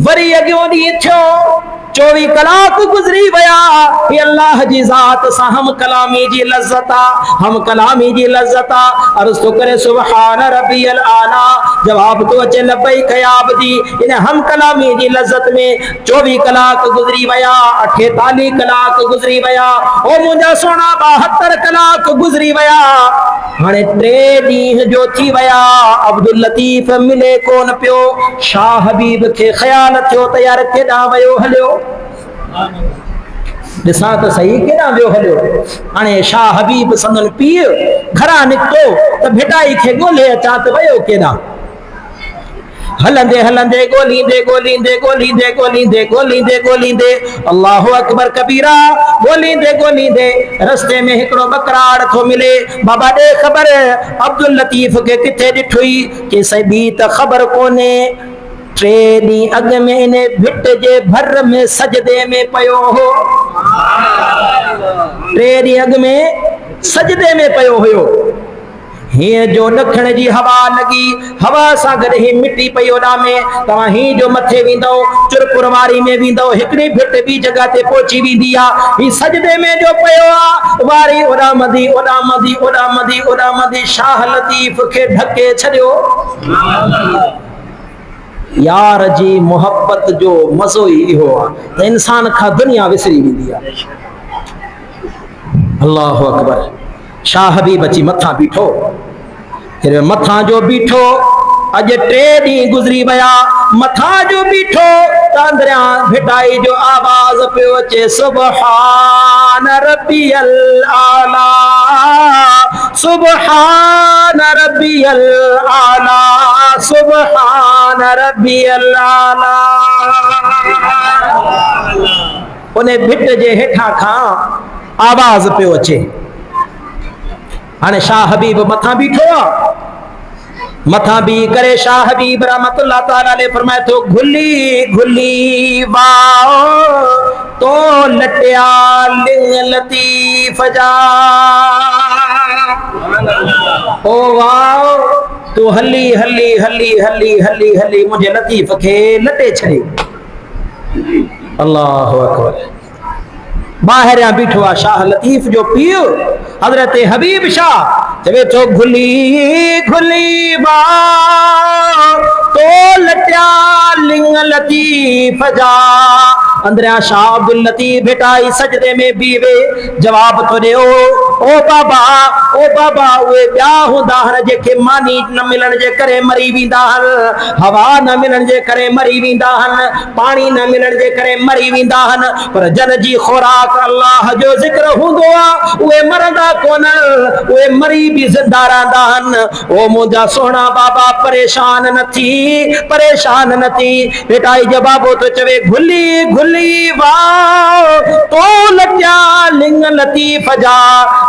Speaker 1: वरी अॻियों ॾींहुं थियो 24 कलाक गुजरी वया ये अल्लाह जी जात सा हम कलामी जी लज्जता हम कलामी जी लज्जता अर्ज़ तो करे सुभान रब्बियल आला जवाब तो अचे लब्बैक या अब्दी इन हम कलामी जी लज्जत में 24 कलाक गुजरी वया 48 कलाक गुजरी वया ओ मुंजा सोना 72 कलाक गुजरी वया हाणे 3 ॾींहं जो थी वया अब्दुल लतीफ मिले कोन पियो शाह हबीब के ख्याल थियो त यार केॾां वयो हलियो ॾिसां त सही केॾां वियो हलियो हाणे शाह हबीब संदन पीउ घरां निकितो त भिटाई खे ॻोल्हे अचां त वयो केॾां हलंदे हलंदे ॻोल्हींदे ॻोल्हींदे ॻोल्हींदे ॻोल्हींदे ॻोल्हींदे ॻोल्हींदे अल्लाहु अकबर कबीरा ॻोल्हींदे ॻोल्हींदे रस्ते में हिकिड़ो बकराड़ थो मिले बाबा ॾे ख़बर अब्दुल लतीफ खे किथे ॾिठुई कि सही ॿी त ख़बर कोन्हे 3 ॾींहं अॻु में इन भिट जे भर में सजदे में पियो हो 3 ॾींहं अॻु में सजदे में पियो हुयो हीअं जो ॾखण जी हवा लॻी हवा सां गॾु ही मिटी पई ओॾा में तव्हां ही जो मथे वेंदव चुरपुर वारी में वेंदव हिकिड़ी भिट ॿी जॻह ते पहुची वेंदी आहे ही सजदे में जो पियो आहे वारी ओॾामंदी ओॾामंदी ओॾामंदी ओॾामंदी शाह लतीफ खे ढके छॾियो यार जी मोहब्बत जो मज़ो ही इहो आहे त इंसान खां दुनिया विसरी वेंदी आहे अल्लाहु अकबर शाह हबीब अची मथां बीठो मथां जो बीठो अॼु 3 ॾींहं गुज़री वया मथां जो बीठो त अंदरियां भिटाई जो आवाज़ पियो अचे सुभान रब्बियल आला सुभान रब्बियल आला सुभान रब्बियल आला उन भिट जे हेठां खां आवाज़ पियो अचे हाणे शाह हबीब मथां बीठो आहे मथां बी करे शाह हबीब रहमतुल्लाह ताला अलैह फरमाए थो घुली घुली वाओ तो लटिया लिंग लतीफ जा ओ वाओ तू हली हली हली हली हली हली मुझे लतीफ खे लटे छड़े अल्लाहु अकबर बाहरियां बीठो आहे शाह लतीफ जो पीउ हजरत हबीब शाह चवे थो घुली घुली बा तो लटिया लिंग लतीफ जा अंदरियां शाह अब्दुल लतीफ भिटाई सजदे में बीवे जवाब तो दे ओ बाबा उहे ॿिया हूंदा आहिनि जेके मानी न मिलण जे करे मरी वेंदा आहिनि हवा न मिलण जे करे मरी वेंदा आहिनि पाणी न मिलण जे करे मरी वेंदा आहिनि पर जन जी खुराक अल्लाह जो ज़िक्र हूंदो आहे उहे मरंदा कोन उहे मरी बि ज़िंदा रहंदा आहिनि ओ मुंहिंजा सोना बाबा परेशान न थी भिटाई जवाबो तो चवे घुली घुली वाओ तो लटिया लिंग लतीफ जा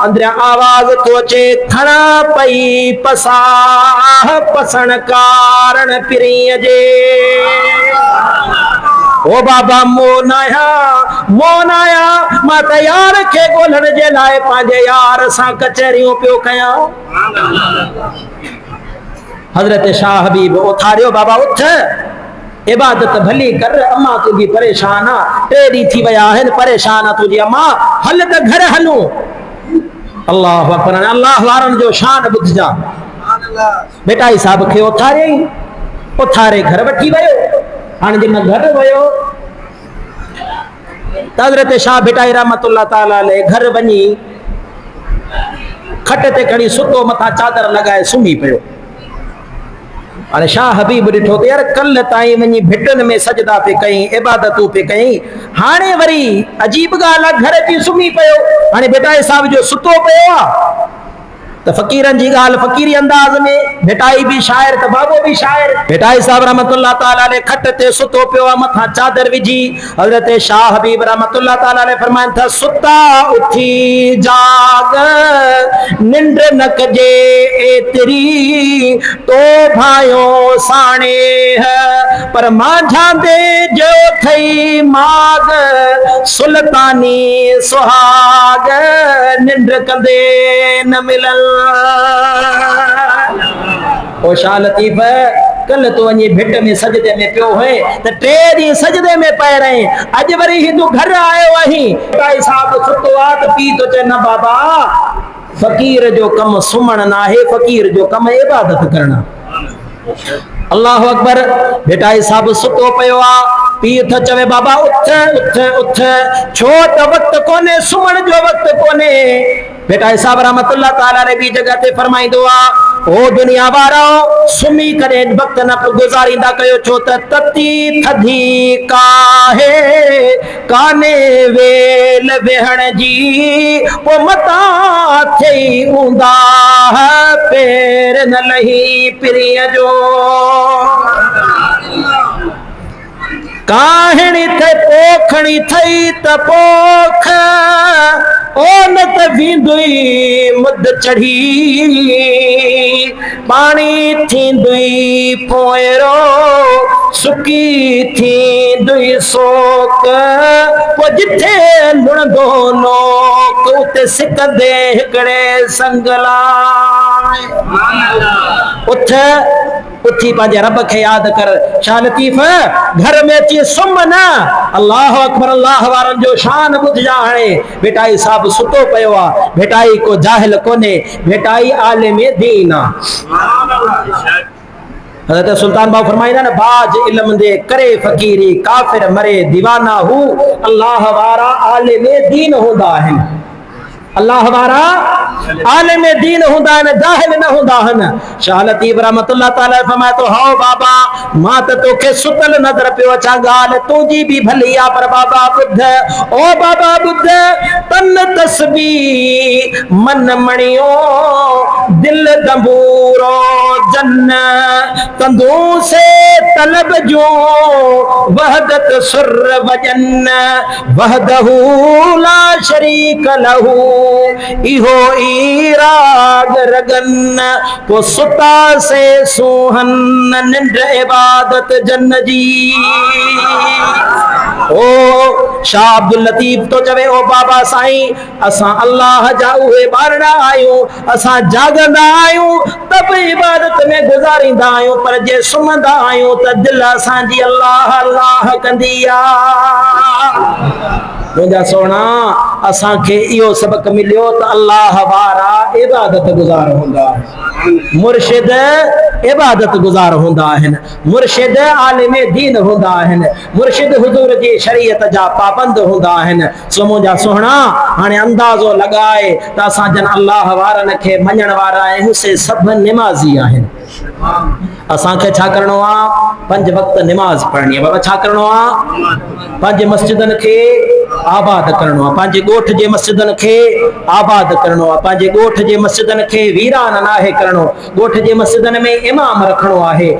Speaker 1: अंदरियां आवाज तो अचे खणा पई पसाह पसण कारण पिरीअ जे ओ बाबा मोनाया मां त यार खे ॻोल्हण जे लाइ पंहिंजे यार सां कचहरियूं पियो कयां हजरत शाह हबीब उथारियो बाबा उठ इबादत भली कर अम्मा तू भी परेशान आ 3 ॾींहं थी वया आहिनि परेशान आ तुंहिंजी अम्मा हल त घर हलूं अल्लाह अकबर अल्लाह वारनि जो शान ॿुधजा बेटाई साहब खे उथारे घर वठी वियो हाणे जिन घर वियो त हज़रत शाह भिटाई रहमतुल्लाह ताला अलैह घर वञी खट ते खणी सुतो मथां चादर लॻाए सुम्ही पियो हाणे शाह हबीब ॾिठो त यार कल्ह ताईं वञी भिटनि में सजदा पे कई इबादतूं पे कई हाणे वरी अजीब ॻाल्हि आहे घर अची सुम्ही पियो हाणे भिटाई साहब जो सुतो पियो आहे त फ़कीरनि जी ॻाल्हि फ़कीरी अंदाज़ में भिटाई भी शाइर त बाबो भी शाइर भिटाई साहब रहमतुल्लाह ताला अलैह खट ते सुतो पियो आहे मथां चादर विझी हज़रत शाह हबीब रहमतुल्लाह ताला अलैह फरमाइनि था सुता उथी जाग निंड न कजे एतिरी तो भायो साणे है पर माझा दे जो थई माग सुल्तानी सुहाग निंड कंदे न मिलल ओ शाह लतीफ कल तो वञी भिट में सजदे में पियो है त 3 ॾींहं सजदे में पए रहे अॼु वरी ही तूं घर आयो आहीं भाई साहब सुतो आ त पी तो चे न बाबा फकीर जो कम सुमण ना है फकीर जो कम इबादत करना अल्लाह अकबर बेटा साहब सुतो पियो आ पीर थ चवे बाबा उठ उठ उठ छो त वक्त कोने सुमण जो वक्त कोने बेटा साहब रहमतुल्लाह ताला रे भी जगह ते फरमाइंदो आ ओ दुनिया वारो सुमी करे वक्त न गुजारींदा कयो छो त तती थधी काहे काने वेल वेहण जी पो मता थई ऊंदा पैर न लही पिरिय जो काहिणी थे पोखणी थई त पोख ओ न त वींदुई मुद चढ़ी पानी थींदुई पोएरो सुकी थींदुई सोक पो जिथे लुणंदो लोक उते सिकंदे हिकड़े संगला उठ उथी पंहिंजे रब खे याद कर शाह लतीफ घर में अची सुम न अल्लाह अकबर अल्लाह वारन जो शान बुझजा हाणे बेटाई साहब सुतो पियो आ बेटाई को जाहिल कोने बेटाई आलिम दीन आ हज़रत सुल्तान बाबू फरमाइंदा न बाज इल्म दे करे फकीरी काफिर मरे दीवाना हु अल्लाह वारा आलिम दीन होंदा आहिनि अल्लाह वारा आलिम दीन हुंदा है जाहिल न हुंदा है शाह लतीफ रहमतुल्लाह ताला फरमाए तो हाओ बाबा मां त तोखे सुतल नजर पियो अचा गाल तुंहिंजी भी भली आ पर बाबा बुध ओ बाबा बुध तन तस्बीह मन मणियो दिल दंबूरो जन्न तंदू से तलब जो वहदत सुर वजन वहदहू ला शरीक लहू इहो राग रगन पो सुता से सोहन निंड इबादत जन जी ओ शाह अब्दुल लतीफ तो चवे ओ बाबा साईं असां अल्लाह जा उहे बारड़ा आयूं असां जागंदा आयूं तब इबादत में गुजारींदा आयूं पर जे सुम्हंदा आयूं त दिल असांजी अल्लाह अल्लाह कंदी आ मुंहिंजा सोना असांखे इहो सबक मिलियो त अल्लाह वारा इबादत गुज़ार हूंदा मुर्शिद इबादत गुज़ार हूंदा आहिनि मुर्शिद आलिम दीन हूंदा आहिनि मुर्शिद हुजूर जी शरीयत जा पाबंद हूंदा आहिनि सो मुंहिंजा सोहणा हाणे अंदाज़ो लॻाए त असां जन अल्लाह वारनि खे मञण वारा आहियूं से सभु निमाज़ी आहिनि असांखे छा करणो आहे 5 वक्त निमाज़ पढ़णी आहे बाबा छा करणो आहे 5 मस्जिदनि खे आबाद करणो आहे पंहिंजे ॻोठ जे मस्जिदनि खे आबाद करणो आहे पंहिंजे ॻोठ जे मस्जिदनि खे वीरान नाहे करणो ॻोठ जे मस्जिदनि में इमाम रखणो आहे